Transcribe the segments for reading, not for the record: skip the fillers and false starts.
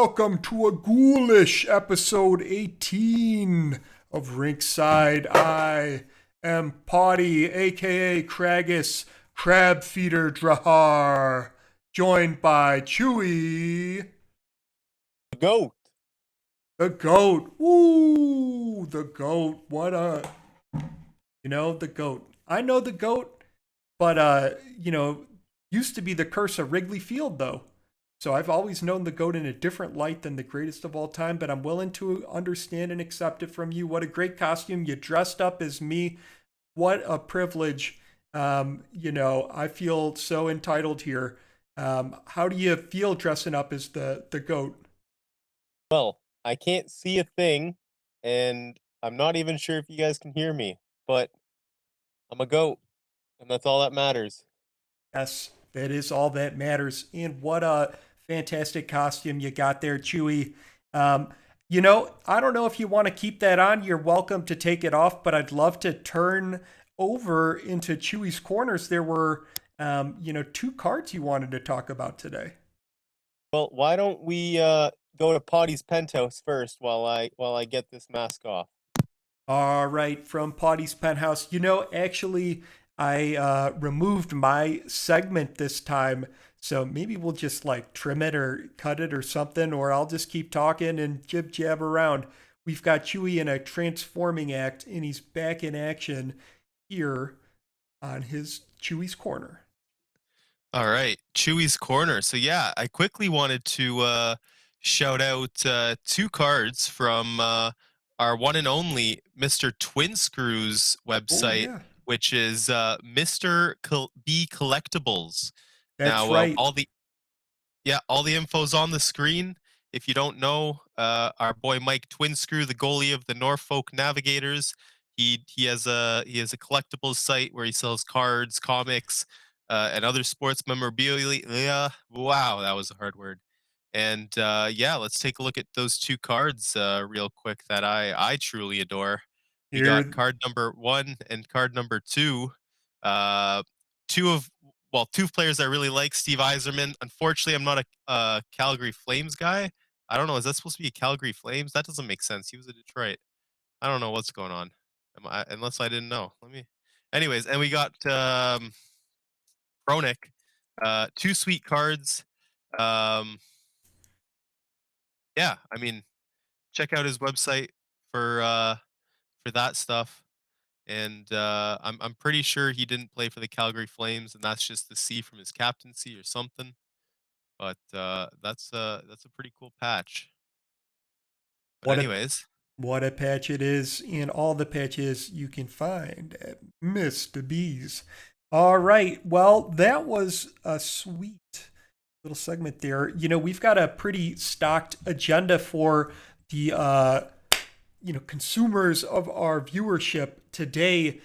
welcome to a Ghoulish episode 18 of Rinkside. I am Pawtai, aka Kragus, Crab Feeder Drahar, joined by Chewie, Goat. the goat. Woo! The goat. The goat. I know the goat, but, used to be the curse of Wrigley Field, though. So I've always known the GOAT in a different light than the greatest of all time, but I'm willing to understand and accept it from you. What a great costume. You dressed up as me. What a privilege. I feel so entitled here. How do you feel dressing up as the GOAT? Well, I can't see a thing, and I'm not even sure if you guys can hear me, but I'm a goat, and that's all that matters. Yes, that is all that matters. And what a fantastic costume you got there, Chewie. I don't know if you want to keep that on. You're welcome to take it off, but I'd love to turn over into Chewie's corners. There were, two cards you wanted to talk about today. Well, why don't we go to Potty's penthouse first while I get this mask off? All right, from Potty's Penthouse. Actually, I removed my segment this time, so maybe we'll just like trim it or cut it or something, or I'll just keep talking and jib jab around. We've got Chewie in a transforming act, and he's back in action here on his Chewie's Corner. All right, Chewie's Corner. So yeah, I quickly wanted to shout out two cards from our one and only Mr. Twin Screws Oh website, yeah, which is B Collectibles. that's Now, right. all the info's on the screen. If you don't know, our boy Mike Twin Screw, the goalie of the Norfolk Navigators, he has a collectibles site where he sells cards, comics, and other sports memorabilia. Wow, that was a hard word. And yeah, let's take a look at those two cards real quick that I truly adore. We got Here, card number one and card number two. Uh, two of two players I really like. Steve Yzerman. Unfortunately, I'm not a Calgary Flames guy. I don't know. Is that supposed to be a Calgary Flames? That doesn't make sense. He was a Detroit. I don't know what's going on. Unless I didn't know. Let me. Anyways, and we got Chronic. Two sweet cards. Um, yeah, I mean, check out his website for that stuff. And I'm pretty sure he didn't play for the Calgary Flames, and that's just the C from his captaincy or something. But that's a pretty cool patch. But what a anyways, what a patch it is, and all the patches you can find at Mr. B's. All right, well, that was a sweet little segment there. We've got a pretty stocked agenda for the consumers of our viewership today,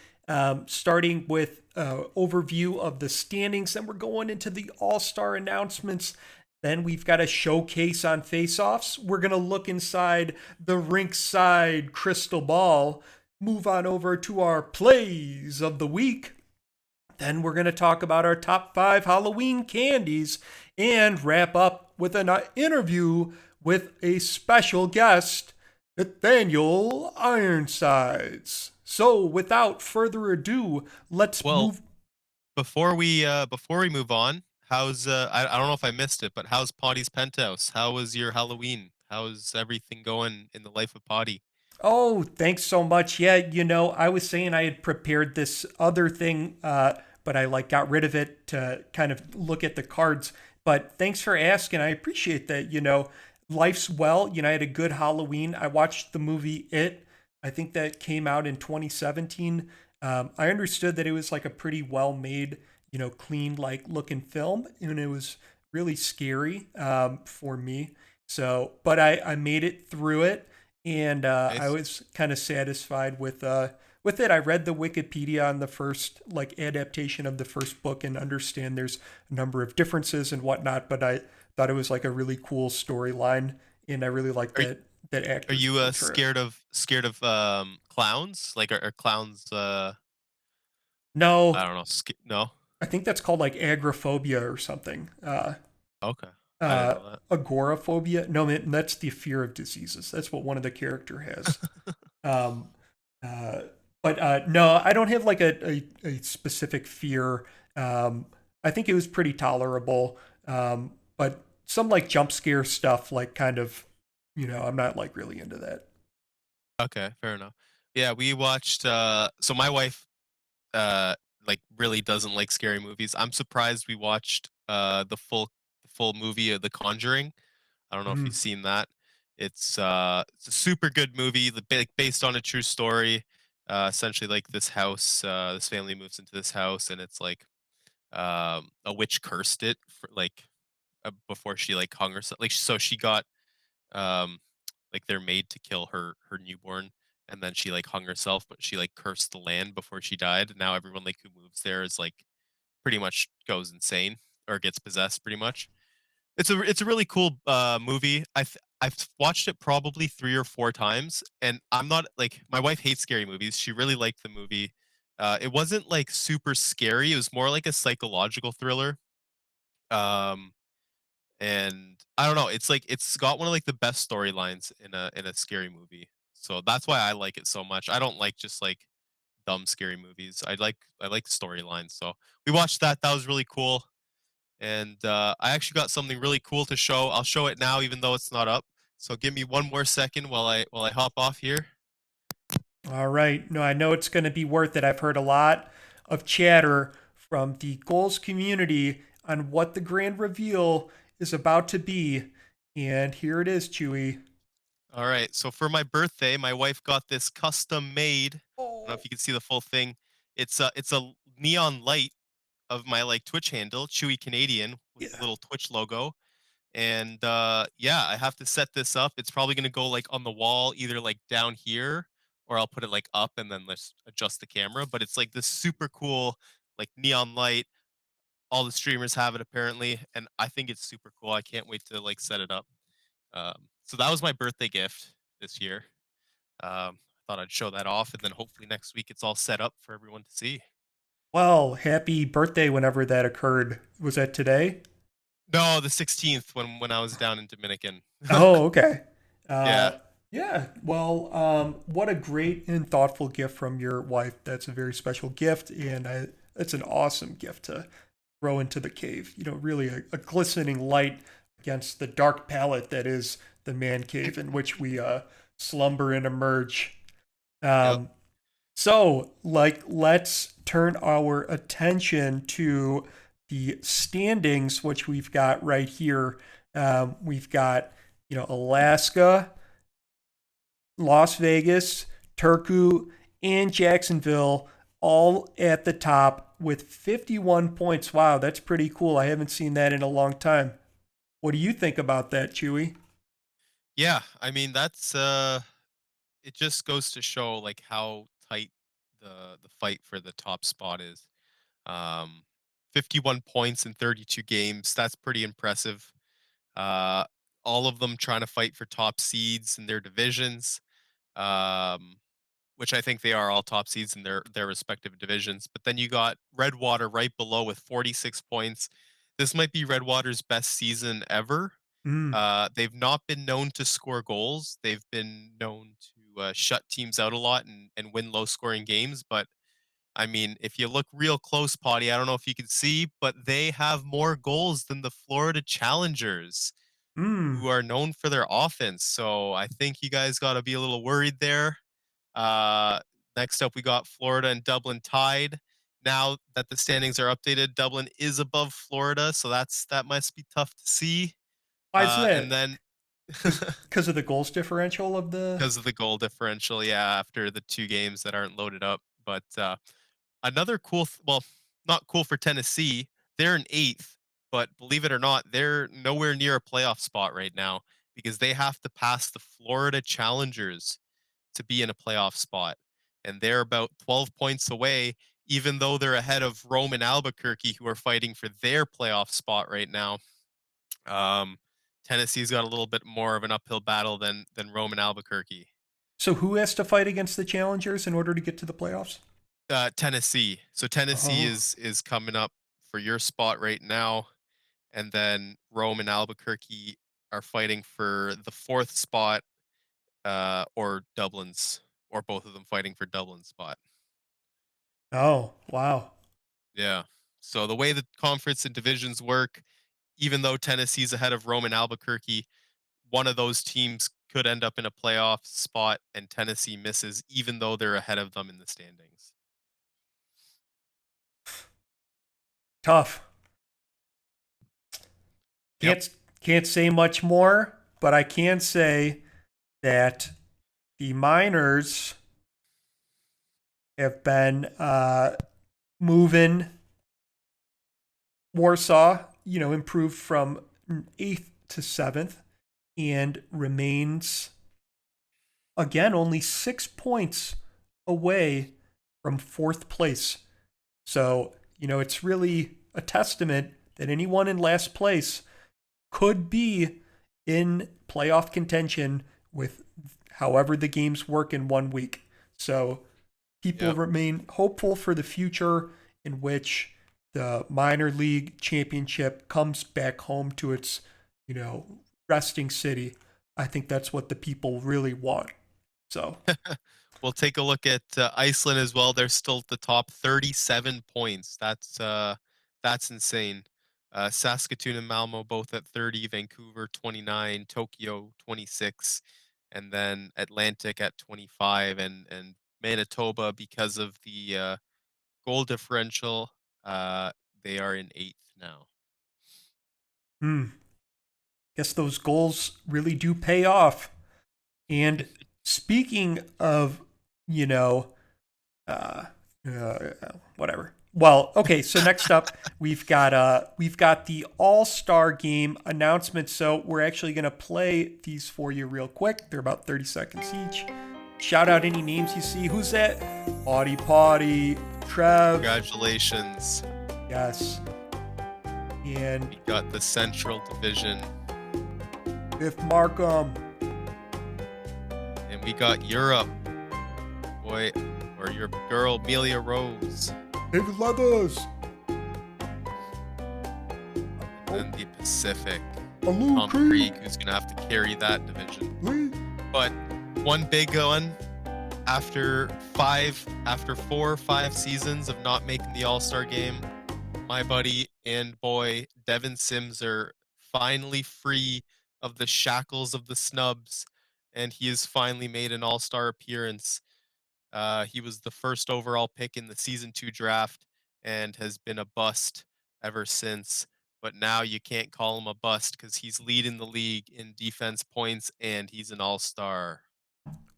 starting with overview of the standings. Then we're going into the All-Star announcements. Then we've got a showcase on Faceoffs. We're going to look inside the Rinkside crystal ball, move on over to our plays of the week. Then we're going to talk about our top 5 Halloween candies and wrap up with an interview with a special guest, Nathaniel Ironsides. So, without further ado, let's well, move. before we move on, how's I don't know if I missed it, but how's Potty's penthouse? How was your Halloween? How's everything going in the life of Potty? Oh, thanks so much. Yeah, I was saying I had prepared this other thing, but I like got rid of it to kind of look at the cards. But thanks for asking. I appreciate that. Life's well. I had a good Halloween. I watched the movie It. I think that came out in 2017. I understood that it was like a pretty well made, clean, like looking film, and it was really scary for me. So, but I made it through it, and I Nice. was kind of satisfied with it. I read the Wikipedia on the first like adaptation of the first book and understand there's a number of differences and whatnot, but I thought it was like a really cool storyline, and I really liked Are that are actor's you portrayal. scared of clowns? Like are clowns I No, don't know, no? I think that's called like agoraphobia or something. Okay. I didn't know Agoraphobia. No, man, that's the fear of diseases. That's what one of the character has. that. Um, uh, but no, I don't have like a specific fear. I think it was pretty tolerable. But some like jump scare stuff, like kind of, I'm not like really into that. Okay, fair enough. Yeah, we watched so my wife like really doesn't like scary movies. I'm surprised we watched the full movie of The Conjuring. I don't know if you've Mm. seen that. It's a super good movie, based on a true story. Essentially, like this family moves into this house, and it's like a witch cursed it for like before she like hung herself. Like so, she got um like they're made to kill her newborn, and then she like hung herself, but she like cursed the land before she died. And now everyone like who moves there is like pretty much goes insane or gets possessed pretty much. It's a really cool movie. I've watched it probably 3 or 4 times, and I'm not like my wife hates scary movies. She really liked the movie. It wasn't like super scary. It was more like a psychological thriller. Um, and I don't know. It's like it's got one of like the best storylines in a scary movie. So that's why I like it so much. I don't like just like dumb scary movies. I like storylines. So we watched that. That was really cool. And I actually got something really cool to show. I'll show it now, even though it's not up. So give me one more second while I hop off here. All right. No, I know it's going to be worth it. I've heard a lot of chatter from the goals community on what the grand reveal is about to be. And here it is, Chewie. All right. So for my birthday, my wife got this custom made. I don't know Oh, if you can see the full thing. It's a neon light of my like Twitch handle, Chewy Canadian, with the yeah. little Twitch logo. And yeah, I have to set this up. It's probably gonna go like on the wall, either like down here, or I'll put it like up and then let's adjust the camera. But it's like this super cool like neon light. All the streamers have it apparently, and I think it's super cool. I can't wait to like set it up. So that was my birthday gift this year. I thought I'd show that off, and then hopefully next week it's all set up for everyone to see. Well, happy birthday whenever that occurred. Was that today? No, the 16th when I was down in Dominican. Oh, okay. Yeah. Yeah. Well, what a great and thoughtful gift from your wife. That's a very special gift, and that's an awesome gift to throw into the cave. Really a glistening light against the dark palette that is the man cave in which we slumber and emerge. Yep. Um, so, let's turn our attention to the standings, which we've got right here. We've got, Alaska, Las Vegas, Turku, and Jacksonville all at the top with 51 points. Wow, that's pretty cool. I haven't seen that in a long time. What do you think about that, Chewy? Yeah, I mean that's it just goes to show like how tight the fight for the top spot is. Um 51 points in 32 games. That's pretty impressive. Uh all of them trying to fight for top seeds in their divisions. Um which I think they are all top seeds in their respective divisions. But then you got Redwater right below with 46 points. This might be Redwater's best season ever. Mm, They've not been known to score goals. They've been known to shut teams out a lot and win low scoring games. But I mean, if you look real close, Potty, I don't know if you can see, but they have more goals than the Florida Challengers, mm. who are known for their offense. So I think you guys got to be a little worried there. Uh, Next up, we got Florida and Dublin tied. Now that the standings are updated, Dublin is above Florida, so that must be tough to see. Why is And that? then Because of the goals differential of the. because of the goal differential, yeah, after the 2 games that aren't loaded up. But another cool, well, not cool for Tennessee. They're in eighth, but believe it or not, they're nowhere near a playoff spot right now because they have to pass the Florida Challengers to be in a playoff spot. And they're about 12 points away, even though they're ahead of Rome and Albuquerque, who are fighting for their playoff spot right now. Um, Tennessee's got a little bit more of an uphill battle than Rome and Albuquerque. So who has to fight against the challengers in order to get to the playoffs? Tennessee. So Tennessee Oh, is coming up for your spot right now, and then Rome and Albuquerque are fighting for the 4th spot, or Dublin's, or both of them fighting for Dublin's spot. Oh, wow. Yeah. So the way the conference and divisions work, even though Tennessee's ahead of Rome and Albuquerque, one of those teams could end up in a playoff spot and Tennessee misses, even though they're ahead of them in the standings. Tough. Yep. Can't say much more, but I can say that the Miners have been moving. Warsaw, improved from 8th to 7th and remains, again, only 6 points away from 4th place. So, it's really a testament that anyone in last place could be in playoff contention with however the games work in 1 week. So people remain hopeful for the future in which the minor league championship comes back home to its, resting city. I think that's what the people really want. So We'll take a look at Iceland as well. They're still at the top, 37 points. That's insane. Saskatoon and Malmo both at 30, Vancouver 29, Tokyo 26, and then Atlantic at 25, and Manitoba, because of the goal differential, they are in 8th now. guess those goals really do pay off. And speaking of, whatever. Well, okay. So next up, we've got the All-Star Game announcement. So we're actually gonna play these for you real quick. They're about 30 seconds each. Shout out any names you see. Who's that? Potty, Trev. Congratulations. Yes. And We got the Central Division, Biff Markham. and we got Europe. Boy, or your girl, Amelia Rose. David Leathers. And the Pacific, Alou Tom Krieg, who's going to have to carry that division. But one big one, after 4 or 5 seasons of not making the All-Star game, my buddy and boy Devin Sims are finally free of the shackles of the snubs, and he has finally made an All-Star appearance. He was the first overall pick in the Season 2 draft and has been a bust ever since. But now you can't call him a bust because he's leading the league in defense points and he's an all-star.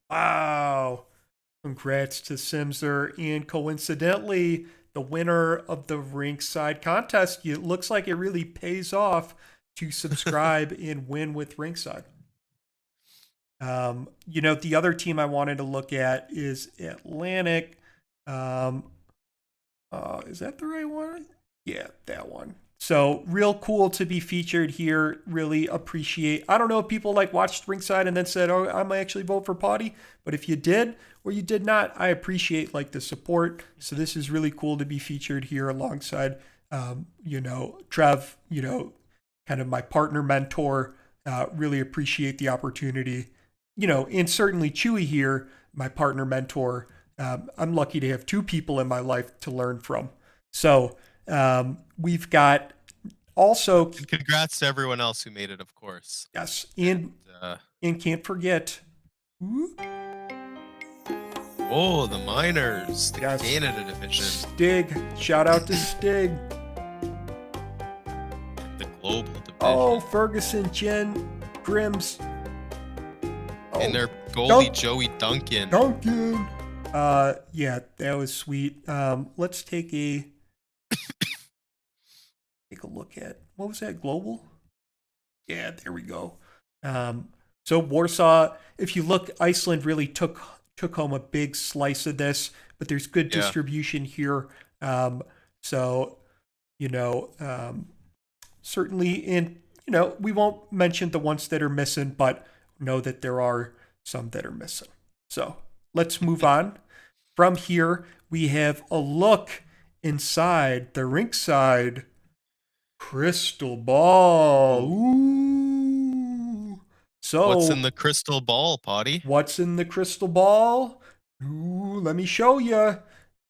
Wow. Congrats to Simser. And coincidentally, the winner of the Rinkside contest, it looks like it really pays off to subscribe and win with Rinkside. The other team I wanted to look at is Atlantic. Is that the right one? Yeah, that one. So real cool to be featured here. Really appreciate. I don't know if people watched Rinkside and then said, "Oh, I might actually vote for Potty." But if you did or you did not, I appreciate the support. So this is really cool to be featured here alongside, Trev. Kind of my partner mentor. Really appreciate the opportunity. And certainly Chewie here, my partner mentor. I'm lucky to have 2 people in my life to learn from. So we've got also. Congrats to everyone else who made it, of course. Yes, and can't forget. Oh, the Miners, the Yes. Canada division, Stig. Shout out to Stig. and the global division. Oh, Ferguson, Jen, Grims. And their goalie, Dunk. Joey Duncan. Duncan. Yeah, that was sweet. Let's take a look at what was that, global? Yeah, there we go. So Warsaw, if you look, Iceland really took home a big slice of this, but there's good distribution here. So certainly, and we won't mention the ones that are missing, but know that there are some that are missing. So let's move on. From here, we have a look inside the Rinkside Crystal ball. Ooh. Ooh. What's in So, the crystal ball, Potty? what's in the crystal ball? Ooh, let me show you.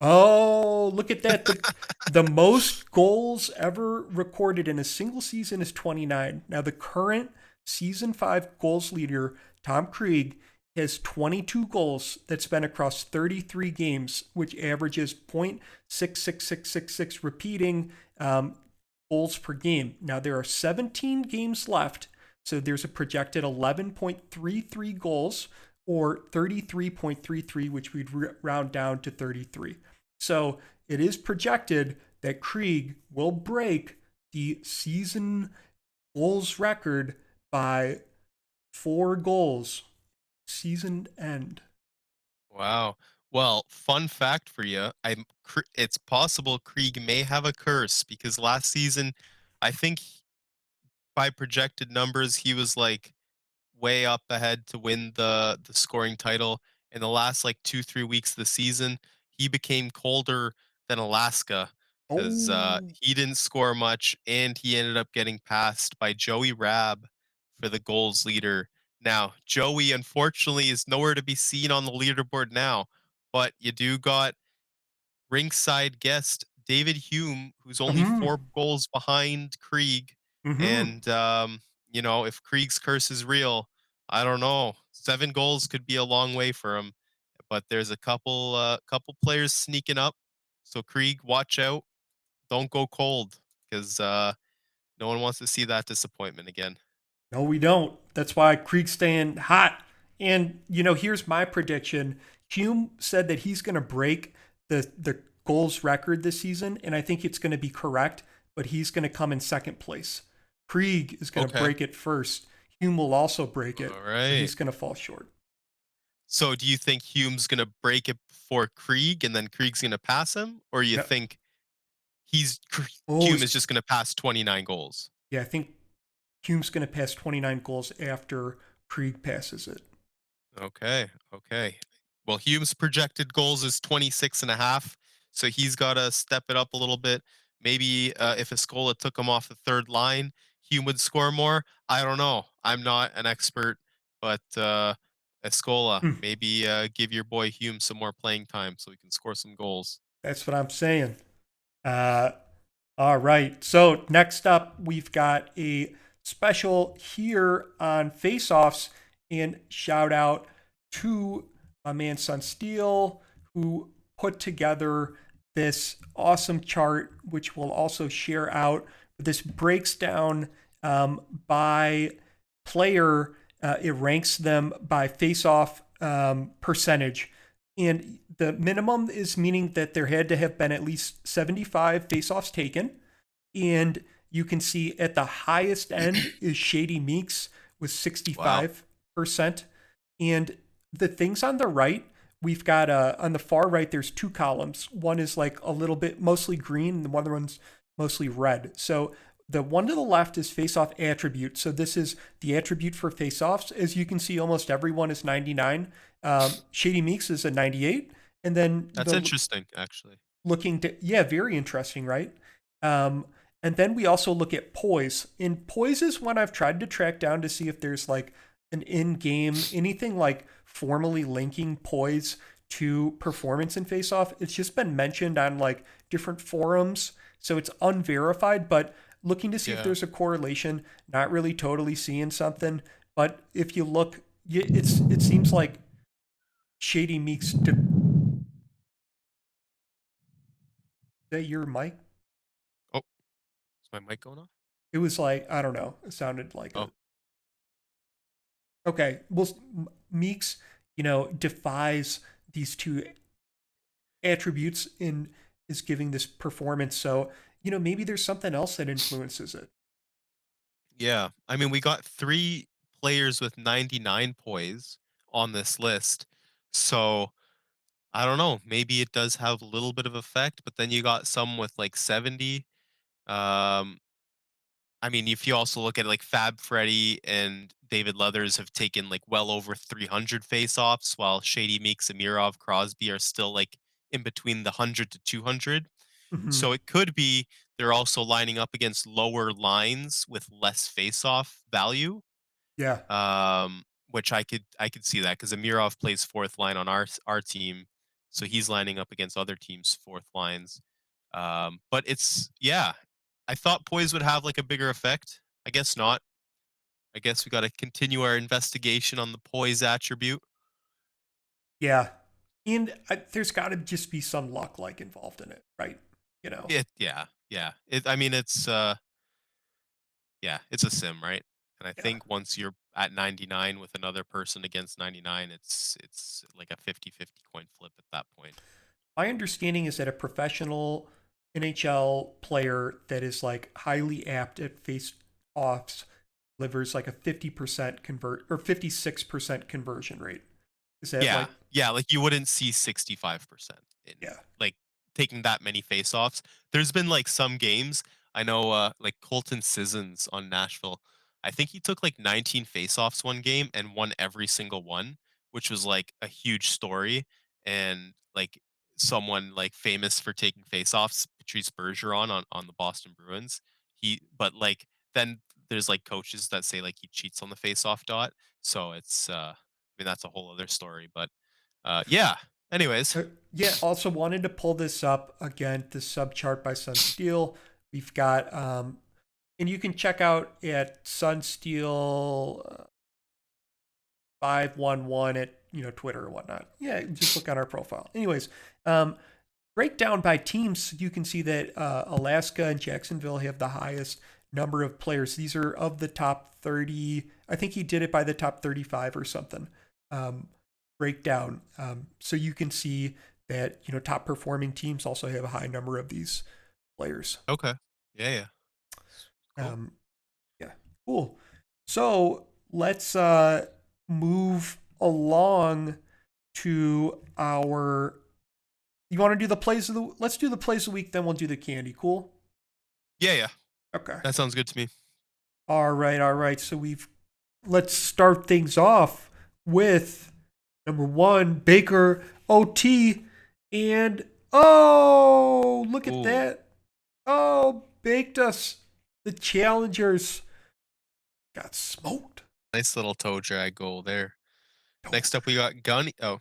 Oh, look at that. The most goals ever recorded in a single season is 29. Now, the current season 5 goals leader, Tom Krieg, has 22 goals that's been across 33 games, which averages 0.66666 repeating goals per game. Now, there are 17 games left, so there's a projected 11.33 goals or 33.33, which we'd round down to 33. So it is projected that Krieg will break the season goals record by 4 goals season end. Wow. Well, fun fact for you, it's possible Krieg may have a curse because last season, I think by projected numbers, he was like way up ahead to win the scoring title. In the last like 2 3 weeks of the season, he became colder than Alaska because Oh. he didn't score much, and he ended up getting passed by Joey Rab for the goals leader. Now, Joey unfortunately is nowhere to be seen on the leaderboard now, but you do got rinkside guest David Hume, who's only Mm-hmm. 4 goals behind Krieg. Mm-hmm. And, if Krieg's curse is real, I don't know. 7 goals could be a long way for him. But there's a couple players sneaking up. So Krieg, watch out. Don't go cold because no one wants to see that disappointment again. No, we don't. That's why Krieg's staying hot. And here's my prediction. Hume said that he's going to break the goals record this season, and I think it's going to be correct. But he's going to come in second place. Krieg is going to Okay. break it first. Hume will also break it, All but right. he's going to fall short. So do you think Hume's gonna break it before Krieg and then Krieg's gonna pass him? Or you No, think oh, Hume is just gonna pass 29 goals? yeah, I think Hume's going to pass 29 goals after Krieg passes it. Okay, okay. Well, Hume's projected goals is 26 and a half, so he's got to step it up a little bit. Maybe if Escola took him off the third line, Hume would score more. I don't know. I'm not an expert, but Escola, Hmm, maybe give your boy Hume some more playing time so he can score some goals. that's what I'm saying. Uh, All right. So next up, we've got a special here on Faceoffs, and shout out to my man Sun Steel, who put together this awesome chart, which we'll also share out. This breaks down by player. It ranks them by face-off percentage, and the minimum is meaning that there had to have been at least 75 face-offs taken. And you can see at the highest end is Shady Meeks with Wow. 65%. And the things on the right, we've got on the far right, there's 2 columns. One is like a little bit mostly green, and the other one's mostly red. So the one to the left is face-off attribute. So this is the attribute for face-offs. As you can see, almost everyone is 99. Shady Meeks is a 98. And then That's the interesting, actually. looking to, yeah, very interesting, right? Um, and then we also look at poise. And poise is one I've tried to track down to see if there's like an in-game anything like formally linking poise to performance in face off. It's just been mentioned on like different forums, so it's unverified, but looking to see if Yeah. there's a correlation, not really totally seeing something. But if you look, it seems like Shady Meeks. That your mic? Oh, is my mic going off? It was like, I don't know. It sounded like Oh, a. Okay. Well, Meeks, defies these two attributes in is giving this performance. So, maybe there's something else that influences it. yeah. I mean, we got 3 players with 99 poise on this list. So I don't know. Maybe it does have a little bit of effect, but then you got some with like 70. Um, I mean, if you also look at like Fab Freddy and David Leathers have taken like well over 300 face-offs, while Shady Meeks, Amirov, Crosby are still like in between the 100 to 200. Hmm. So it could be they're also lining up against lower lines with less face-off value. Yeah. Which I could see that because Amirov plays fourth line on our team, so he's lining up against other teams' fourth lines. But it's yeah, I thought poise would have like a bigger effect. I guess not. I guess we got to continue our investigation on the poise attribute. Yeah. And there's got to just be some luck like involved in it, right? You know. Yeah. I mean, it's a sim, right? And I Yeah. think once you're at 99 with another person against 99, it's like a 50-50 coin flip at that point. My understanding is that a professional NHL player that is like highly apt at face offs delivers like a 50% convert or 56% conversion rate. Is that Yeah, like, yeah, like you wouldn't see 65% in yeah. like taking that many face-offs. There's been like some games. I know like Colton Sissons on Nashville. I think he took like 19 face-offs one game and won every single one, which was like a huge story. And like someone like famous for taking face-offs, Patrice Bergeron on the Boston Bruins. But like then there's like coaches that say like he cheats on the face-off dot. So it's I mean, that's a whole other story, but yeah. Anyways, Yeah, also wanted to pull this up again, the sub chart by Sunsteel. We've got, and you can check out at Sunsteel 511 at, Twitter or whatnot. Yeah, just look on our profile. Anyways, breakdown by teams, you can see that Alaska and Jacksonville have the highest number of players. These are of the top 30. I think he did it by the top 35 or something. Breakdown. So you can see that, top performing teams also have a high number of these players. okay. Yeah. Cool. Um, yeah, cool. So let's move along to our. You want to do the plays of the? Let's do the plays of the week, then we'll do the candy. Cool. Yeah. Okay. That sounds good to me. All right. So let's start things off with number one, Baker OT, and look at Ooh, that. Oh, baked us. The challengers got smoked. nice little toe drag goal there. Oh, Next up, we got Gunny. Oh,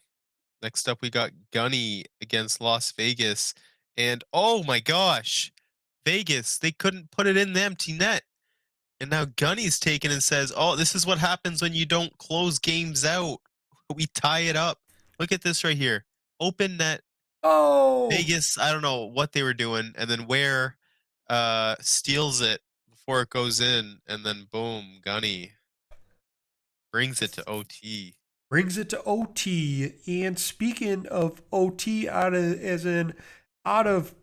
next up, we got Gunny against Las Vegas. And oh my gosh, Vegas, they couldn't put it in the empty net. And now Gunny's taken and says, "Oh, this is what happens when you don't close games out. We tie it up. Look at this right here. Open net. oh. Vegas, I don't know what they were doing, and then Ware steals it before it goes in, and then boom, Gunny brings it to OT. Brings it to OT. And speaking of OT, out of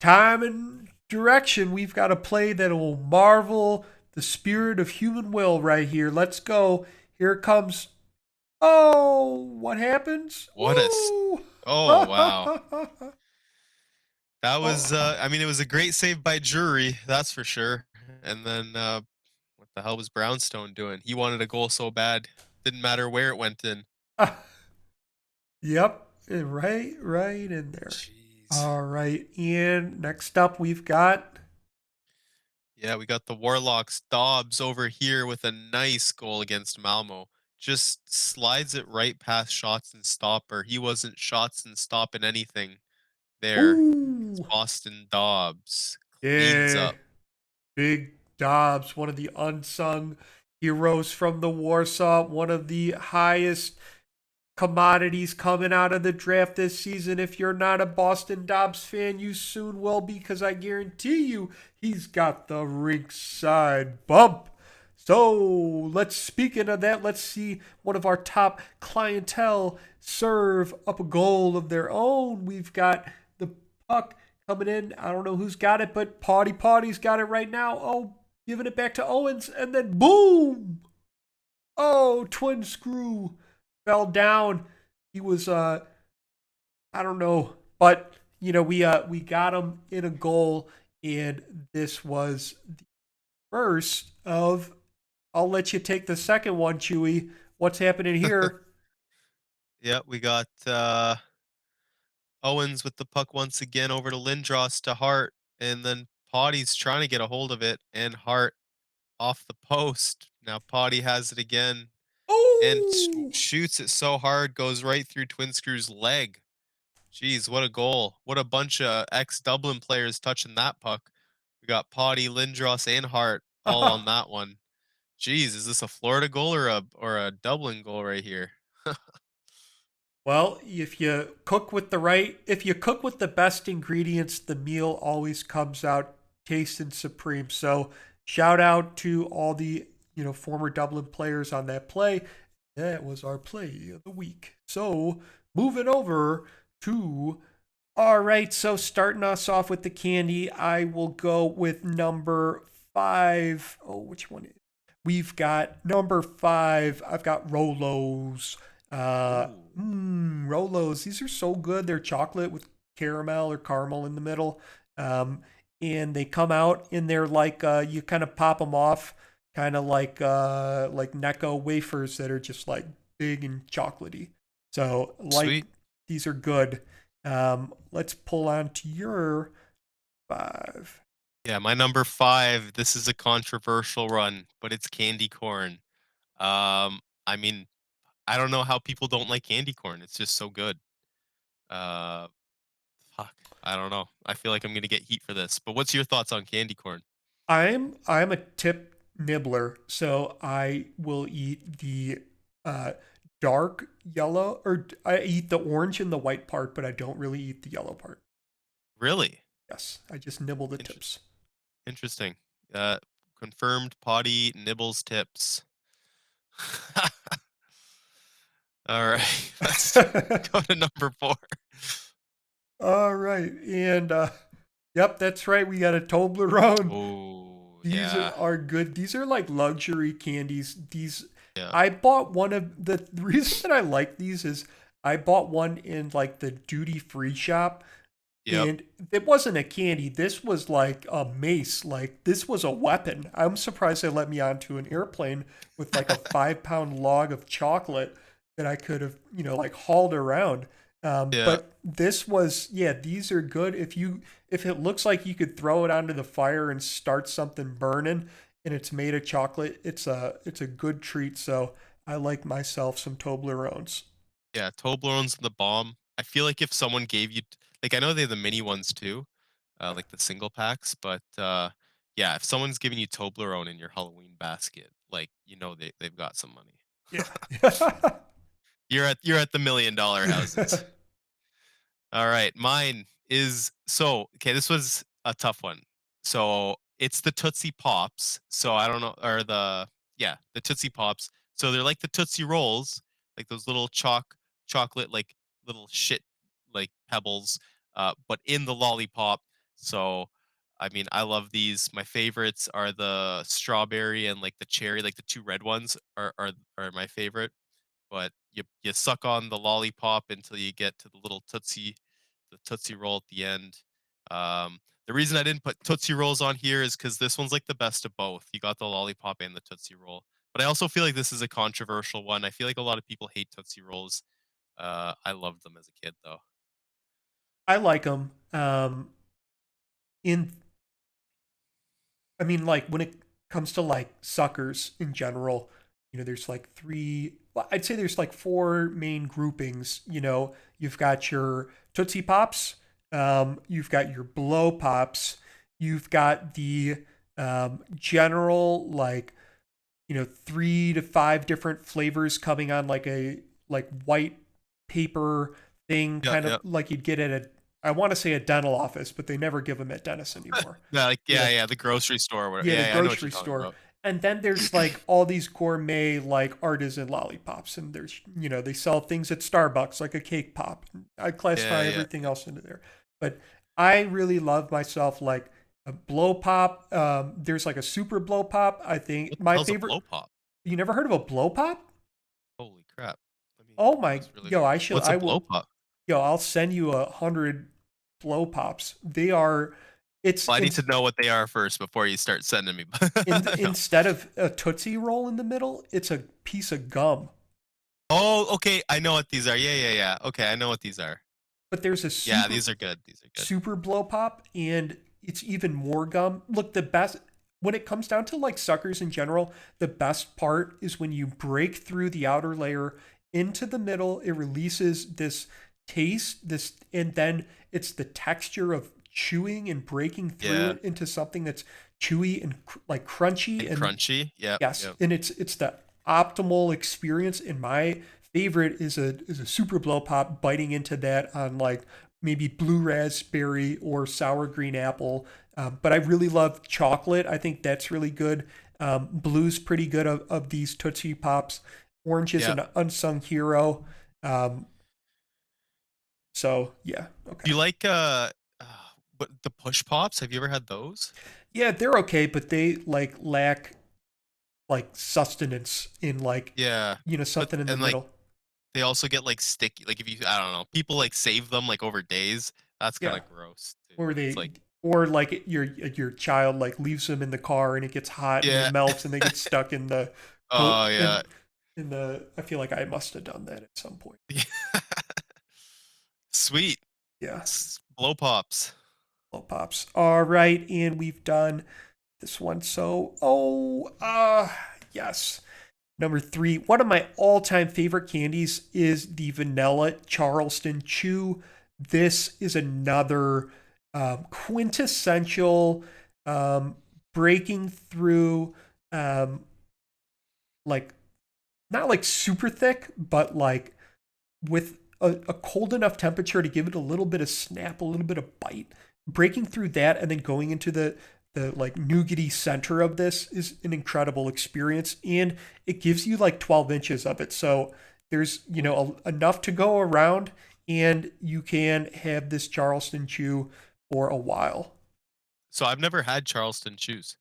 time and direction, we've got a play that will marvel the spirit of human will right here. Let's go. Here it comes. Oh, what happens? What a Woo! oh wow. That was Oh, I mean it was a great save by Jury, that's for sure. And then what the hell was Brownstone doing? He wanted a goal so bad. Didn't matter where it went in. yep, right in there. Jeez. All right, and next up we've got. Yeah, we got the Warlocks Dobbs over here with a nice goal against Malmo. Just slides it right past shots and stopper. He wasn't shots and stopping anything there. It's Ooh, Boston Dobbs cleans yeah, up. Big Dobbs, one of the unsung heroes from the Warsaw, one of the highest commodities coming out of the draft this season. If you're not a Boston Dobbs fan, you soon will be, because I guarantee you he's got the Rinkside bump. So speaking of that, let's see one of our top clientele serve up a goal of their own. We've got the puck coming in. I don't know who's got it, but Pawtai's got it right now. Oh, giving it back to Owens, and then boom! Oh, twin screw fell down. He was I don't know, but we got him in a goal, and this was the first of. I'll let you take the second one, Chewie. What's happening here? Yeah, we got Owens with the puck once again over to Lindros to Hart, and then Potty's trying to get a hold of it, and Hart off the post. Now Potty has it again and Oh, shoots it so hard, goes right through Twin Screw's leg. Jeez, what a goal. What a bunch of ex-Dublin players touching that puck. We got Potty, Lindros, and Hart all on that one. Jeez, is this a Florida goal or a Dublin goal right here? well, if you cook with the best ingredients, the meal always comes out tasting supreme. So, shout out to all the former Dublin players on that play. That was our play of the week. So, moving over to all right. So, starting us off with the candy, I will go with number 5. Oh, which one? We've got number 5. I've got Rolos. Ooh, Rolos. These are so good. They're chocolate with caramel or caramel in the middle. Um, and they come out and they're like you kind of pop them off, kind of like Necco wafers that are just like big and chocolatey. So like sweet. these are good. Let's pull on to your 5. Yeah, my number 5, this is a controversial run, but it's candy corn. I mean, I don't know how people don't like candy corn. It's just so good. Uh, fuck. I don't know. I feel like I'm gonna get heat for this. But what's your thoughts on candy corn? I'm a tip nibbler, so I will eat the uh, dark yellow, or I eat the orange and the white part, but I don't really eat the yellow part. Really? Yes, I just nibble the Inter- tips. Interesting. Uh, Confirmed potty nibbles tips. All right, let's go to number 4. All right, and yep, that's right. We got a Toblerone. Oh, These yeah, are good. These are like luxury candies. These yeah. I bought one of the reason that I like these is I bought one in like the duty free shop. Yep. And it wasn't a candy. This was like a mace. Like this was a weapon. I'm surprised they let me onto an airplane with like a 5 pound log of chocolate that I could have, like hauled around. Yeah. But this was, yeah, these are good. If it looks like you could throw it onto the fire and start something burning, and it's made of chocolate, it's a good treat. So I like myself some Toblerones. Yeah, Toblerone's the bomb. I feel like if someone gave you like I know they have the mini ones too, like the single packs, but yeah, if someone's giving you Toblerone in your Halloween basket, like they've got some money. Yeah. You're at the $1 million houses. All right, mine is okay, this was a tough one. So it's the Tootsie Pops. So I don't know, or the Tootsie Pops. So they're like the Tootsie Rolls, like those little chocolate like little shit like pebbles, but in the lollipop. So I mean, I love these. My favorites are the strawberry and like the cherry, like the two red ones are my favorite. But you suck on the lollipop until you get to the Tootsie Roll at the end. The reason I didn't put Tootsie Rolls on here is because this one's like the best of both. You got the lollipop and the Tootsie Roll. But I also feel like this is a controversial one. I feel like a lot of people hate Tootsie Rolls. I loved them as a kid, though. I like them. In I mean, like when it comes to like suckers in general, there's like three. Well, I'd say there's like four main groupings. You've got your Tootsie Pops, you've got your Blow Pops, you've got the general like 3 to 5 different flavors coming on like a like white paper thing, Yeah, kind of yeah, like you'd get at a I want to say a dental office, but they never give them at dentists anymore. yeah, like You know, yeah. The grocery store, or whatever. yeah, the Yeah, yeah, I know what grocery you're talking store. about. And then there's like all these gourmet like artisan lollipops, and there's they sell things at Starbucks like a cake pop. I Yeah, classify yeah. everything else into there, but I really love myself like a blow pop. There's like a super blow pop. I think What the my hell's a favorite. blow pop? You never heard of a blow pop? Holy crap! Oh my, Must really. yo, I should. What's a I blow will. pop? Yo, I'll send you 100 blow pops. They are. It's Well, I in, need to know what they are first before you start sending me. No. instead of a Tootsie Roll in the middle, it's a piece of gum. Oh, okay. I know what these are. Yeah, yeah, yeah. Okay, I know what these are. But there's a Yeah, super these are good. These are good. super blow pop, and it's even more gum. Look, the best when it comes down to like suckers in general, the best part is when you break through the outer layer into the middle, it releases this taste, this and then it's the texture of chewing and breaking through Yeah. it into something that's chewy and like crunchy And and crunchy. Yep. yes, Yep. and it's the optimal experience. And my favorite is a super blow pop biting into that on like maybe blue raspberry or sour green apple. But I really love chocolate. I think that's really good. Blue's pretty good of these Tootsie Pops. Orange is Yep. an unsung hero. Um, so yeah, Do okay. you like uh but the push pops? Have you ever had those? Yeah, they're okay, but they like lack like sustenance in like Yeah. But something in the and like middle. they also get like sticky. Like if you, I don't know, people like save them like over days. That's kind Yeah. of gross too. Or It's they like, or like your child like leaves them in the car and it gets hot and it yeah. melts and they get stuck in the go Oh yeah. in the I feel like I must have done that at some point. Sweet. Yeah. Blow pops. Low pops. All right, and we've done this one. So yes. Number 3, one of my all-time favorite candies is the vanilla Charleston Chew. This is another quintessential um, breaking through, um, like not like super thick, but like with a cold enough temperature to give it a little bit of snap, a little bit of bite. Breaking through that and then going into the like nougaty center of this is an incredible experience, and it gives you like 12 inches of it. So there's enough to go around, and you can have this Charleston Chew for a while. So I've never had Charleston chews.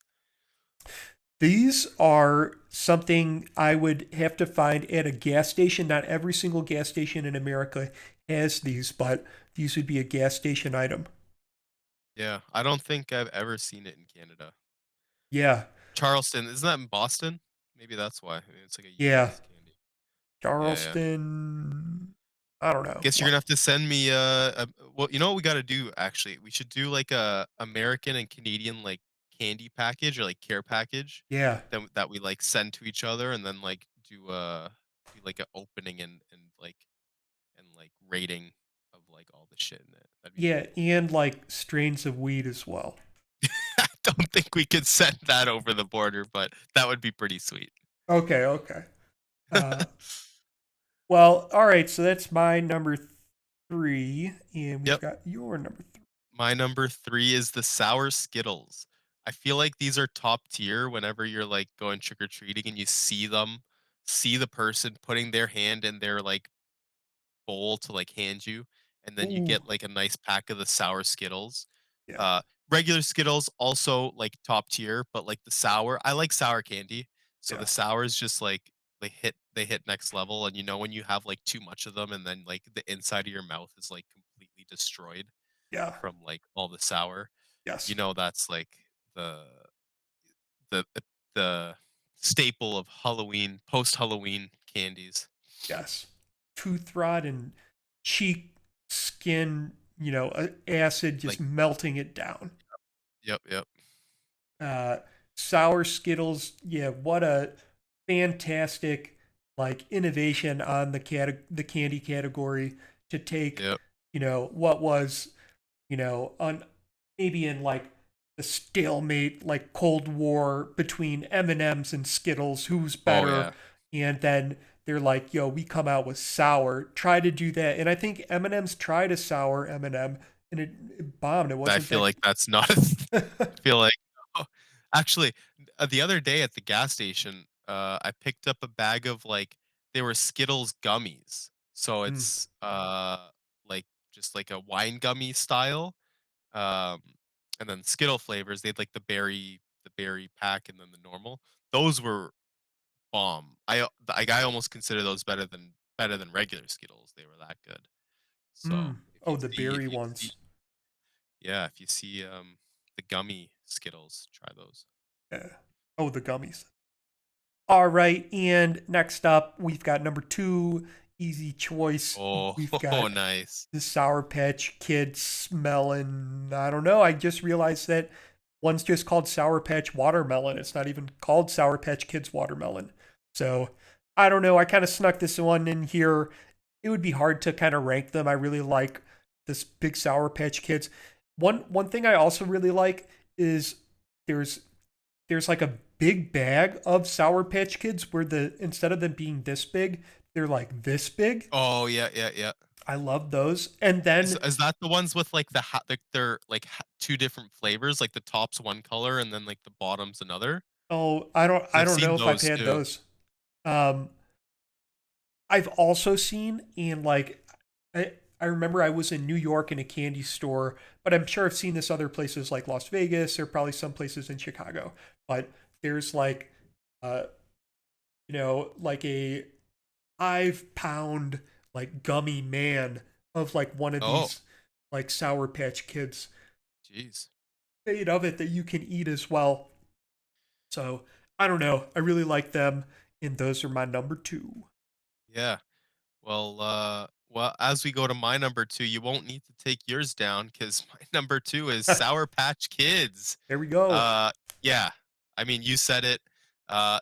These are something I would have to find at a gas station. Not every single gas station in America has these, but these would be a gas station item. Yeah, I don't think I've ever seen it in Canada. Yeah, Charleston, isn't that in Boston? Maybe that's why. Maybe it's like a yeah. U.S. candy. Yeah, yeah. Charleston. I don't know. Guess you're gonna have to send me well, you know what we gotta do actually? We should do like a American and Canadian like candy package or like care package Yeah, that we like send to each other and then like do like an opening and like rating of like all the shit in it. That'd be yeah, pretty cool. and like strains of weed as well. I don't think we could send that over the border, but that would be pretty sweet. Okay, okay. Uh, well, all right. So that's my number 3, and we've Yep. got your number 3. My number 3 is the sour Skittles. I feel like these are top tier whenever you're, like, going trick or treating and you see the person putting their hand in their, like, bowl to, like, hand you, and then you Ooh, get, like, a nice pack of the sour Skittles. yeah, Uh, Regular Skittles also, like, top tier, but, like, the sour I like sour candy, so yeah, the sour is just, like, they hit next level, and, when you have, like, too much of them and then, like, the inside of your mouth is, like, completely destroyed yeah, from, like, all the sour. yes, That's like the the the the staple of Halloween, post-Halloween candies. yes. Tooth rot and cheek skin, acid just Like, melting it down. yep, yep. Uh, Sour Skittles, yeah, what a fantastic like innovation on the candy category to take, Yep. what was, on maybe in like the stalemate like Cold War between M&Ms and M's and Skittles, who's Oh, better, yeah. and then they're like, yo, we come out with sour. Try to do that, and I think M&M's tried a sour M&M and it bombed. It I wasn't feel that. like that's not I feel like oh, actually, the other day at the gas station, I picked up a bag of, like they were Skittles gummies. So Mm, it's, like, just like a wine gummy style, um, and then Skittle flavors, they had, like, the berry pack and then the normal. Those were bomb. I almost consider those better than regular Skittles. They were that good. So, mm. Oh, the berry if you see ones. yeah, if you see, the gummy Skittles, try those. Yeah. Oh, the gummies. All right, and next up, we've got number 2 easy choice. Oh, We've got nice. the Sour Patch Kids smelling. I don't know. I just realized that one's just called Sour Patch Watermelon. It's not even called Sour Patch Kids Watermelon. So I don't know. I kind of snuck this one in here. It would be hard to kind of rank them. I really like this big Sour Patch Kids. One thing I also really like is there's there's like a big bag of Sour Patch Kids where the instead of them being this big, they're like this big. Oh, yeah, yeah, yeah. I love those. And then Is that the ones with like like they're like two different flavors, like the top's one color and then like the bottom's another? oh, I don't 'Cause I I've don't know seen if I've those had too. those. Um I've also seen in like I remember I was in New York in a candy store, but I'm sure I've seen this other places like Las Vegas or probably some places in Chicago. But there's like uh like a 5 pound like gummy man of like one of Oh, these like Sour Patch Kids jeez. made of it that you can eat as well. So I don't know. I really like them, and those are my number two. Yeah. Well, as we go to my number 2, you won't need to take yours down because my number 2 is Sour Patch Kids. There we go. Uh, yeah. I mean, you said it.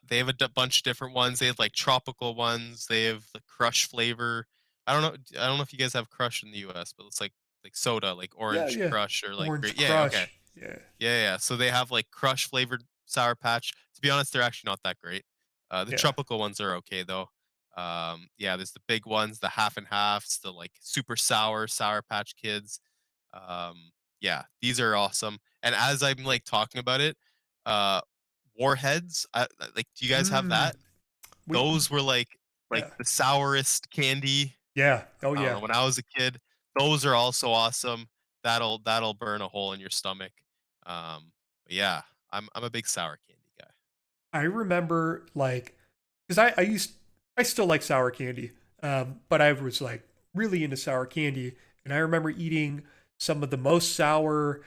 They have a bunch of different ones. They have like tropical ones. They have the crush flavor. I don't know if you guys have crush in the US, but it's like soda, like Yeah, orange yeah. crush or like Orange grape. Yeah, okay. Crush. Yeah, Yeah. So they have like crush flavored Sour Patch. To be honest, they're actually not that great. The yeah. tropical ones are okay though. Yeah, there's the big ones, the half and halves, the like super sour Sour Patch Kids. Yeah, these are awesome. And as I'm like talking about it, uh, Warheads, like, do you guys have Mm. that? We Those were like yeah. the sourest candy. Yeah. Oh I don't yeah. know, when I was a kid. Those are also awesome. That'll burn a hole in your stomach. But yeah, I'm a big sour candy guy. I remember like because I still like sour candy, but I was like really into sour candy, and I remember eating some of the most sour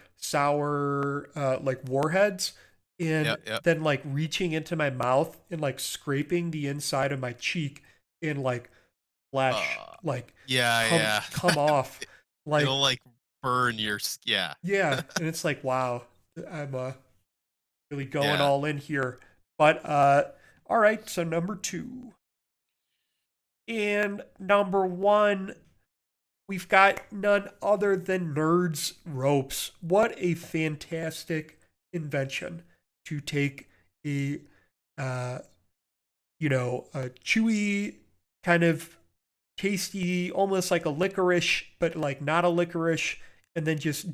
like warheads, Yeah, and yeah. then like reaching into my mouth and like scraping the inside of my cheek and like flesh Uh, like yeah, come yeah. come off It'll like like burn your yeah. yeah, and it's like wow, I'm really going Yeah. all in here. But all right, so number two. And number one, we've got none other than Nerds Ropes. What a fantastic invention to take a uh a chewy kind of tasty, almost like a licorice, but like not a licorice, and then just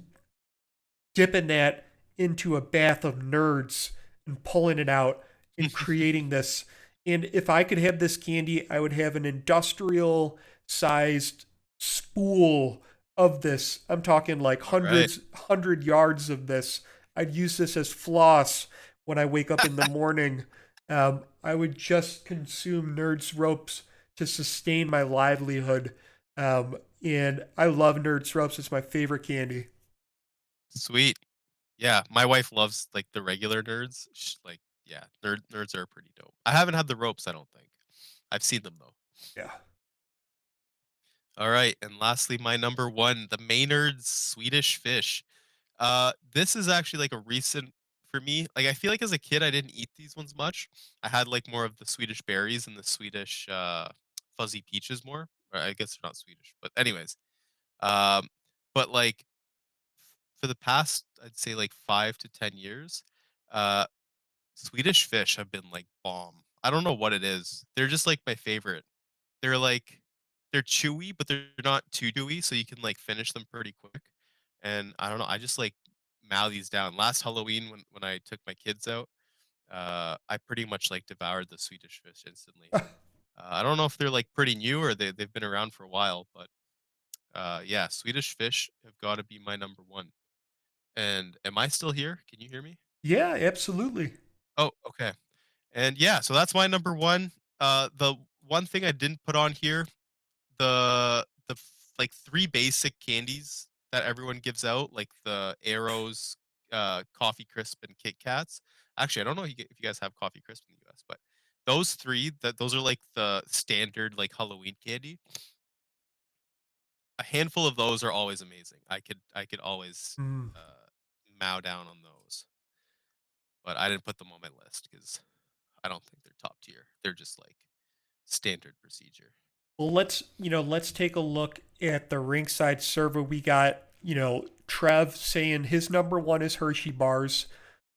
dipping that into a bath of nerds and pulling it out and creating this. And if I could have this candy, I would have an industrial sized spool of this. I'm talking like All right. 100 yards of this. I'd use this as floss when I wake up in the morning. I would just consume Nerds Ropes to sustain my livelihood. And I love Nerds Ropes. It's my favorite candy. Sweet. Yeah, my wife loves like the regular nerds. Like, yeah, nerds are pretty dope. I haven't had the ropes, I don't think. I've seen them though. Yeah. All right, and lastly, my number 1, the Maynard's Swedish Fish. This is actually like a recent for me. Like I feel like as a kid I didn't eat these ones much. I had like more of the Swedish berries and the Swedish fuzzy peaches more. Or I guess they're not Swedish, but anyways. Um, but like for the past, I'd say like 5 to 10 years, uh, Swedish Fish have been like bomb. I don't know what it is. They're just like my favorite. They're like they're chewy, but they're not too chewy, so you can like finish them pretty quick. And I don't know, I just like mow these down. Last Halloween when I took my kids out, I pretty much like devoured the Swedish Fish instantly. I don't know if they're like pretty new or they've been around for a while, but yeah, Swedish Fish have got to be my number 1. And am I still here? Can you hear me? Yeah, absolutely. Oh, okay. And yeah, so that's my number 1. The one thing I didn't put on here, like 3 basic candies that everyone gives out, like the Arrows, Coffee Crisp, and Kit Kats. Actually, I don't know if you guys have Coffee Crisp in the US, but those three, those are like the standard like Halloween candy. A handful of those are always amazing. I could always Mm. mow down on those, but I didn't put them on my list because I don't think they're top tier. They're just like standard procedure. Well, let's take a look at the Rinkside server. We got, Trev saying his number one is Hershey bars.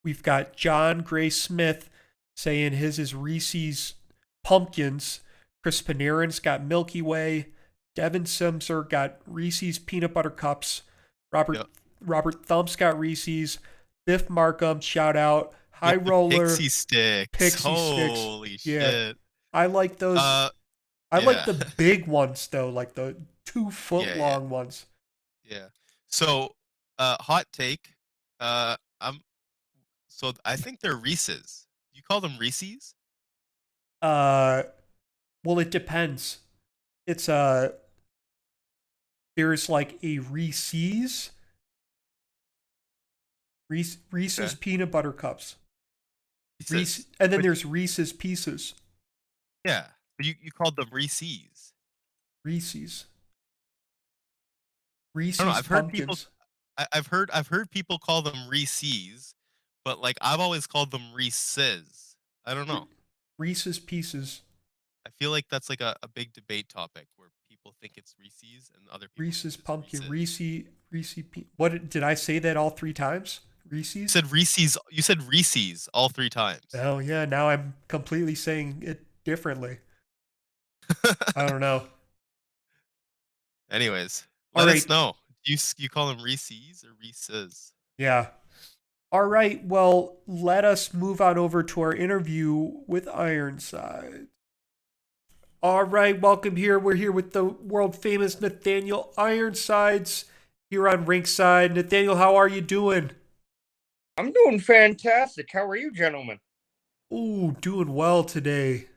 We've got John Gray Smith saying his is Reese's Pumpkins. Chris Panarin's got Milky Way. Devin Simser got Reese's Peanut Butter Cups. Robert Yep. Robert Thump's got Reese's. Biff Markham, shout out. High The Roller, Pixie sticks. Pixie Sticks. Holy Yeah. shit. I like those. I like Yeah. the big ones though, like the 2 foot Yeah, long ones. Yeah. So, hot take. I'm so I think they're Reese's. You call them Reese's? Uh, well, it depends. It's there's like a Reese's Okay. peanut butter cups. Reese's. And then But there's Reese's Pieces. yeah, but you called them Reese's. Reese's. I don't know. Reese's I've heard people. Pumpkins. I've heard people call them Reese's, but like I've always called them Reese's. I don't know. Reese's Pieces. I feel like that's like a big debate topic where people think it's Reese's and other people think Reese's it's Pumpkin. Reese's. What did I say that all 3 times? You Reese's? said Reese's. You said Reese's all 3 times. Oh yeah, now I'm completely saying it differently. I don't know. Anyways, All let us right. know. You call them Reese's or Reese's? Yeah. All right. Well, let us move on over to our interview with Ironside. All right. Welcome here. We're here with the world famous Nathaniel Ironsides here on Rinkside. Nathaniel, how are you doing? I'm doing fantastic. How are you, gentlemen? Ooh, doing well today.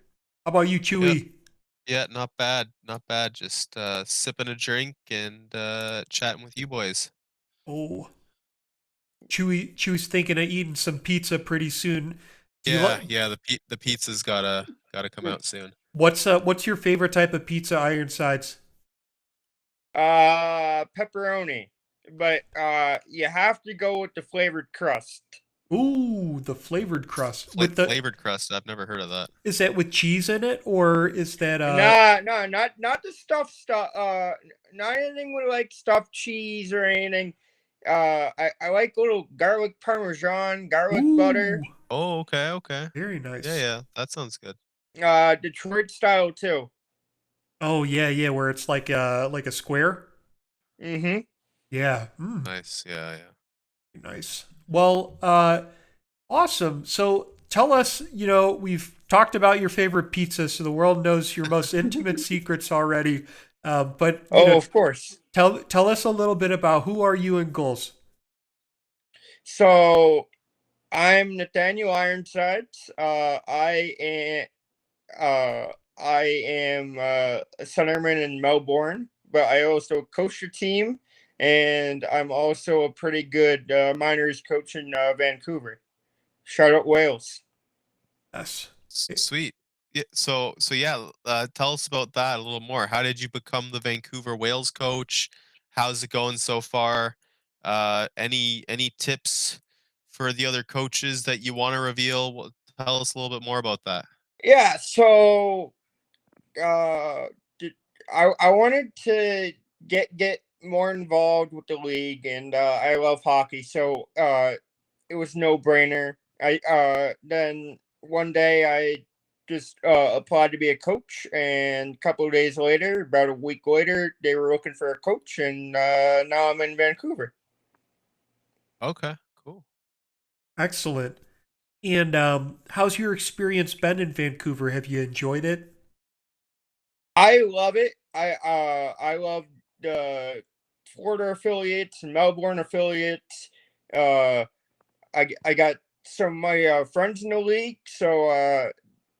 How about you, Chewie? Yeah, not bad. Not bad. Just sipping a drink and chatting with you boys. Oh, Chewie's thinking of eating some pizza pretty soon. Do you Yeah, like yeah, the pizza's gotta come out soon. what's your favorite type of pizza, Ironsides? Pepperoni. But you have to go with the flavored crust. Ooh, the flavored crust. With the Flavored crust. I've never heard of that. Is that with cheese in it or is that No, not the stuff not anything with like stuffed cheese or anything. I like little garlic parmesan, garlic butter. Ooh, Oh, okay. very nice. Yeah, that sounds good. Detroit style too. Oh yeah, where it's like a square? Mm-hmm. Yeah. Nice. Yeah. Nice. Well, awesome. So tell us, we've talked about your favorite pizza, so the world knows your most intimate secrets already. But Of course. tell us a little bit about who are you and goals. So I'm Nathaniel Ironsides. I am a centerman in Melbourne, but I also coach a team, and I'm also a pretty good minors coach in Vancouver. Shout out Wales. Yes. Sweet. Yeah. So yeah. Tell us about that a little more. How did you become the Vancouver Whales coach? How's it going so far? Any tips for the other coaches that you want to reveal? Tell us a little bit more about that. Yeah, so uh, I wanted to get more involved with the league, and I love hockey, so it was no brainer. I then one day I just applied to be a coach, and a couple of days later, about a week later, they were looking for a coach, and now I'm in Vancouver. Okay. Cool. Excellent. And how's your experience been in Vancouver? Have you enjoyed it? I love it. I love the Florida affiliates and Melbourne affiliates. I got some of my friends in the league, so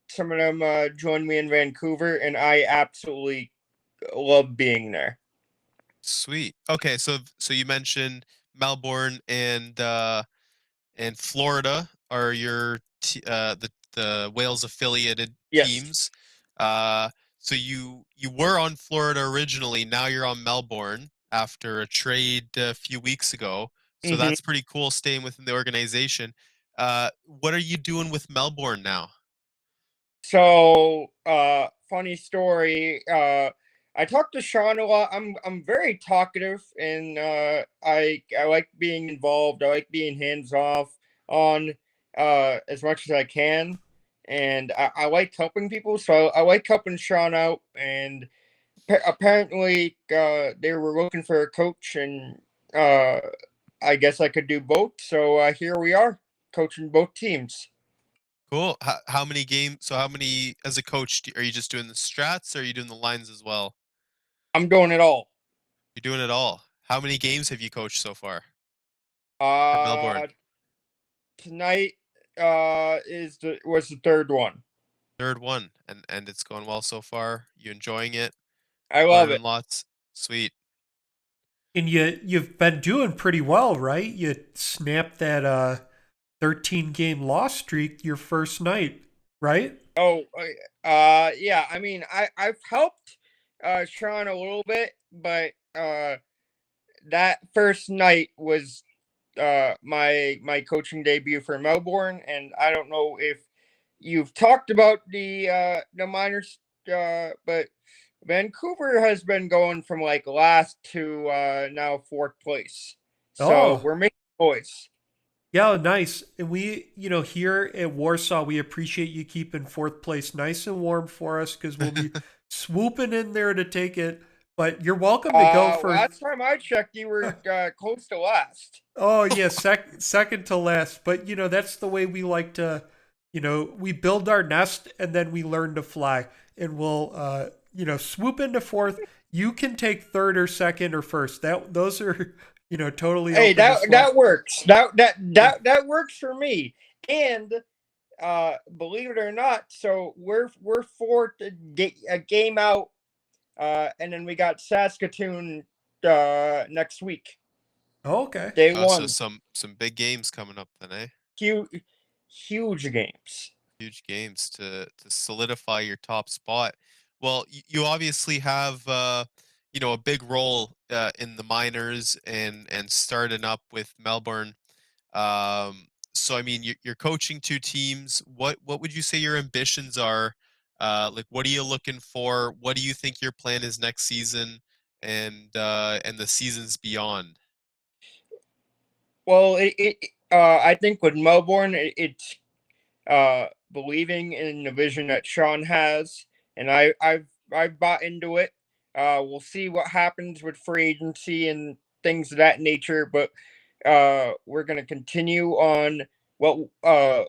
some of them joined me in Vancouver, and I absolutely love being there. Sweet. Okay. So you mentioned Melbourne and Florida are your the the Wales affiliated Yes. teams. So you were on Florida originally. Now you're on Melbourne after a trade a few weeks ago. So Mhm. that's pretty cool, staying within the organization. What are you doing with Melbourne now? So, funny story. I talk to Sean a lot. I'm very talkative, and I like being involved. I like being hands off on as much as I can, and I like helping people. So I like helping Sean out. And apparently, they were looking for a coach, and I guess I could do both. So here we are, coaching both teams. Cool. How many games? So how many as a coach? Are you just doing the strats, or are you doing the lines as well? I'm doing it all. You're doing it all. How many games have you coached so far for Melbourne? Uh, Tonight was the third one. Third one, and it's going well so far. You enjoying it? I love Learning it. lots. Sweet. And you've been doing pretty well, right? You snapped that 13 game loss streak your first night, right? Oh, yeah. I mean, I've helped Sean a little bit, but that first night was my coaching debut for Melbourne, and I don't know if you've talked about the minors, but Vancouver has been going from like last to now fourth place. So Oh, we're making noise. yeah, nice. And we, here at Warsaw, we appreciate you keeping fourth place nice and warm for us because we'll be swooping in there to take it. But you're welcome to go for. Last time I checked, you were close to last. Oh yeah, second to last. But that's the way we like to. We build our nest and then we learn to fly, and we'll swoop into fourth. You can take third or second or first. Those are totally Hey, open as well. that works. That works for me. And believe it or not, so we're fourth a game out, and then we got Saskatoon next week. Oh, okay. Day So one. some big games coming up then, eh? Huge, huge games. Huge games to solidify your top spot. Well, you obviously have a big role in the minors and starting up with Melbourne. So I mean, you're coaching two teams. What would you say your ambitions are? Like, what are you looking for? What do you think your plan is next season and the seasons beyond? Well, I think with Melbourne, it's believing in the vision that Sean has, and I've bought into it. We'll see what happens with free agency and things of that nature, but we're gonna continue on what uh,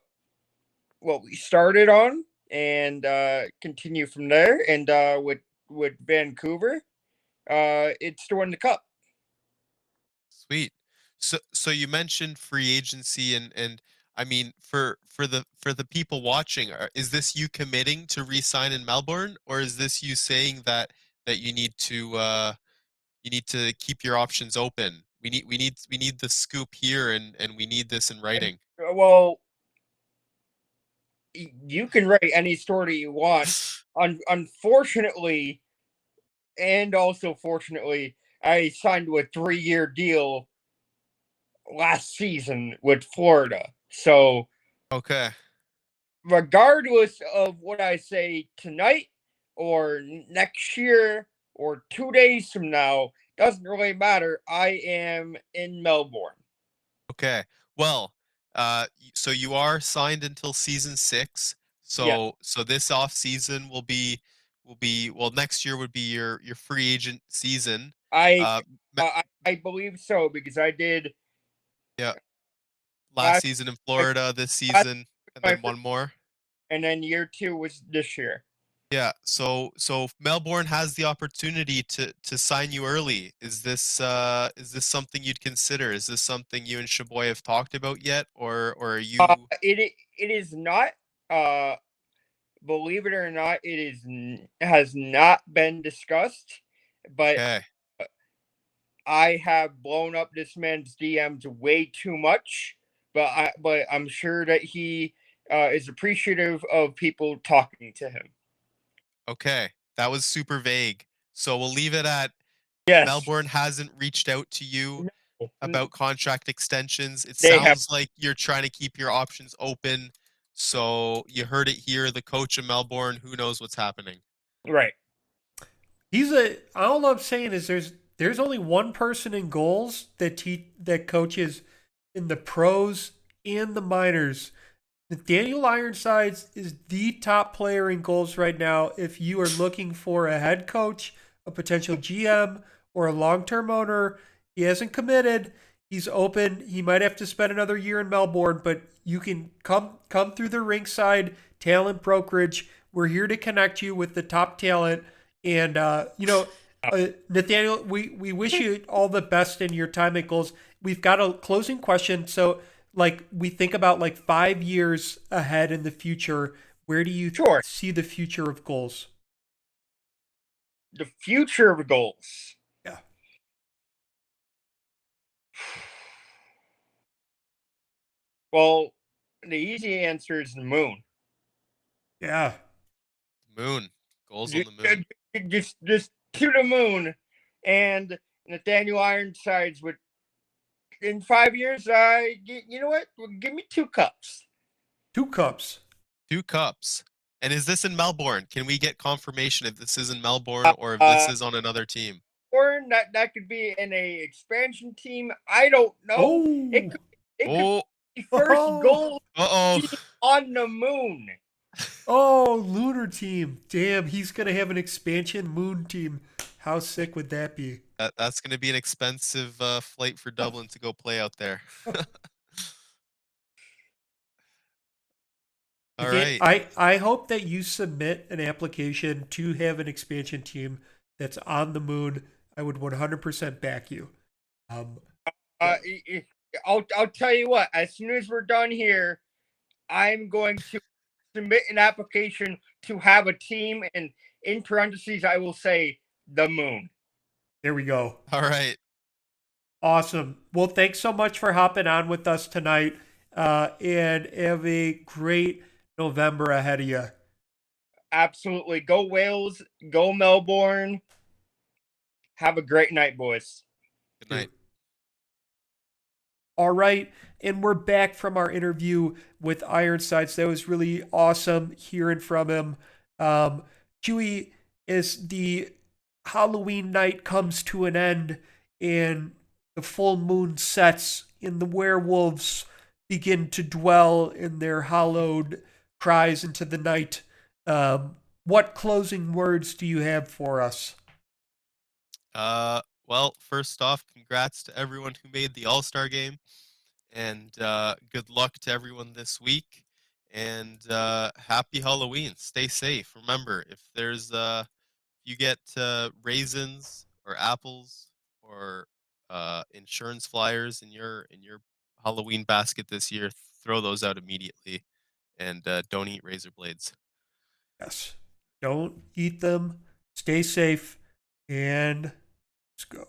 what we started on and continue from there. And with Vancouver, it's to win the cup. Sweet. So you mentioned free agency and I mean for the people watching, is this you committing to re-sign in Melbourne, or is this you saying that you need to keep your options open? We need the scoop here and we need this in writing. Well, you can write any story you want. Unfortunately, and also fortunately, I signed a 3-year deal last season with Florida. So, Okay. regardless of what I say tonight or next year or 2 days from now, doesn't really matter. I am in Melbourne. Okay. Well, so you are signed until season 6. Yeah, So this off season will be well, next year would be your free agent season. I Uh, me- I believe so because I did yeah, last last season in my, Florida, this last season, and my then first, one more. and then year 2 was this year. Yeah. So Melbourne has the opportunity to sign you early. Is this something you'd consider? Is this something you and Shaboy have talked about yet, or are you It is not. Uh, Believe it or not, has not been discussed, but okay? I have blown up this man's DMs way too much. But I'm sure that he is appreciative of people talking to him. Okay, that was super vague. So we'll leave it at Yes. Melbourne hasn't reached out to you No, about contract extensions. It They have- sounds like you're trying to keep your options open. So you heard it here. The coach of Melbourne, who knows what's happening? Right. All I'm saying is there's only one person in goals that coaches in the pros and the minors. Nathaniel Ironsides is the top player in goals right now. If you are looking for a head coach, a potential GM, or a long-term owner, he hasn't committed. He's open. He might have to spend another year in Melbourne, but you can come through the Rinkside talent brokerage. We're here to connect you with the top talent. And Nathaniel, we wish you all the best in your time at goals. We've got a closing question. So, like, we think about like 5 years ahead in the future. Where do you Sure. see the future of goals? The future of goals. Yeah. Well, the easy answer is the moon. Yeah. Moon. Goals on the moon. Just to the moon, and Nathaniel Ironsides would. In 5 years, you know what? Give me 2 cups. 2 cups. 2 cups. And is this in Melbourne? Can we get confirmation if this is in Melbourne or if this is on another team? Or that could be in a expansion team. I don't know. Oh. It could Oh, be first goal uh-oh. team on the moon. Oh, lunar team. Damn, he's going to have an expansion moon team. How sick would that be? That's going to be an expensive flight for Dublin to go play out there. All right. I hope that you submit an application to have an expansion team that's on the moon. I would 100% back you. I'll tell you what. As soon as we're done here, I'm going to submit an application to have a team, and in parentheses, I will say the moon. There we go. All right. Awesome. Well, thanks so much for hopping on with us tonight, and have a great November ahead of you. Absolutely. Go Wales. Go Melbourne. Have a great night, boys. Good night. All right. And we're back from our interview with Ironsides. That was really awesome hearing from him. Chewie, as the Halloween night comes to an end and the full moon sets and the werewolves begin to dwell in their hollowed cries into the night, what closing words do you have for us? Well, first off, congrats to everyone who made the All-Star game, and good luck to everyone this week. And happy Halloween. Stay safe. Remember, if you get raisins or apples or insurance flyers in your Halloween basket this year, throw those out immediately, and don't eat razor blades. Yes. Don't eat them. Stay safe. And let's go.